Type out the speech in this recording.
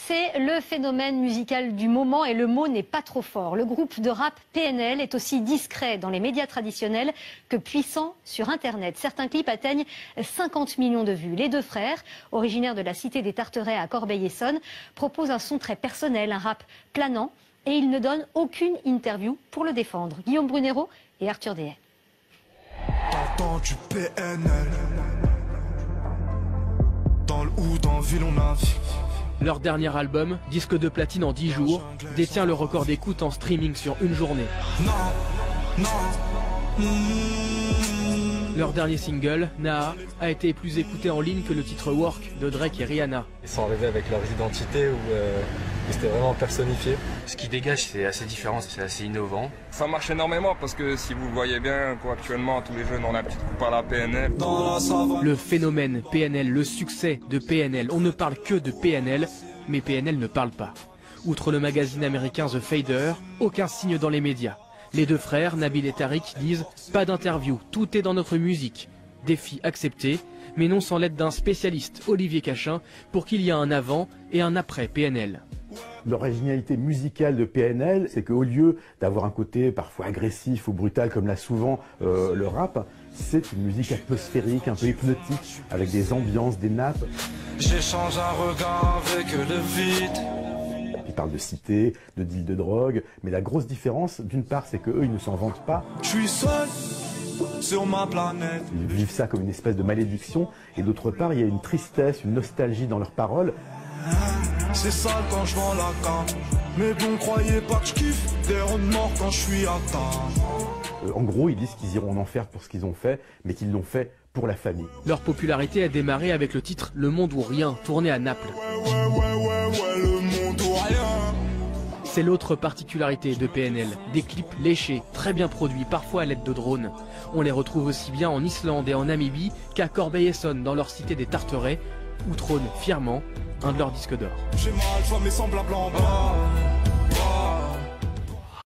C'est le phénomène musical du moment et le mot n'est pas trop fort. Le groupe de rap PNL est aussi discret dans les médias traditionnels que puissant sur Internet. Certains clips atteignent 50 millions de vues. Les deux frères, originaires de la cité des Tarterets à Corbeil-Essonnes, proposent un son très personnel, un rap planant, et ils ne donnent aucune interview pour le défendre. Guillaume Brunero et Arthur Dehaye. T'entends du PNL. Dans le ou dans ville on navigue. Leur dernier album, disque de platine en 10 jours, détient le record d'écoute en streaming sur une journée. Leur dernier single, Naa, a été plus écouté en ligne que le titre Work de Drake et Rihanna. Ils sont arrivés avec leurs identités où c'était vraiment personnifié. Ce qui dégage, c'est assez différent, c'est assez innovant. Ça marche énormément parce que si vous voyez bien, actuellement, tous les jeunes ont la petite coupe à la PNL. Le phénomène PNL, le succès de PNL. On ne parle que de PNL, mais PNL ne parle pas. Outre le magazine américain The Fader, aucun signe dans les médias. Les deux frères, Nabil et Tariq, disent « pas d'interview, tout est dans notre musique ». Défi accepté, mais non sans l'aide d'un spécialiste, Olivier Cachin, pour qu'il y ait un avant et un après PNL. L'originalité musicale de PNL, c'est qu'au lieu d'avoir un côté parfois agressif ou brutal comme l'a souvent le rap, c'est une musique atmosphérique, un peu hypnotique, avec des ambiances, des nappes. J'échange un regard avec le vide. Ils parlent de cité, de deal de drogue, mais la grosse différence, d'une part, c'est qu'eux, ils ne s'en vantent pas. Je suis seul sur ma planète. Ils vivent ça comme une espèce de malédiction, et d'autre part, il y a une tristesse, une nostalgie dans leurs paroles. C'est sale quand je vends la carte, mais bon, croyez pas que je kiffe des ronds de mort quand je suis à table. En gros, ils disent qu'ils iront en enfer pour ce qu'ils ont fait, mais qu'ils l'ont fait pour la famille. Leur popularité a démarré avec le titre Le Monde ou Rien, tourné à Naples. Le monde ou rien. C'est l'autre particularité de PNL, des clips léchés, très bien produits, parfois à l'aide de drones. On les retrouve aussi bien en Islande et en Namibie qu'à Corbeil-Essonnes, dans leur cité des Tarterets, où trône fièrement un de leurs disques d'or. J'ai mal, je vois mes semblables en bas.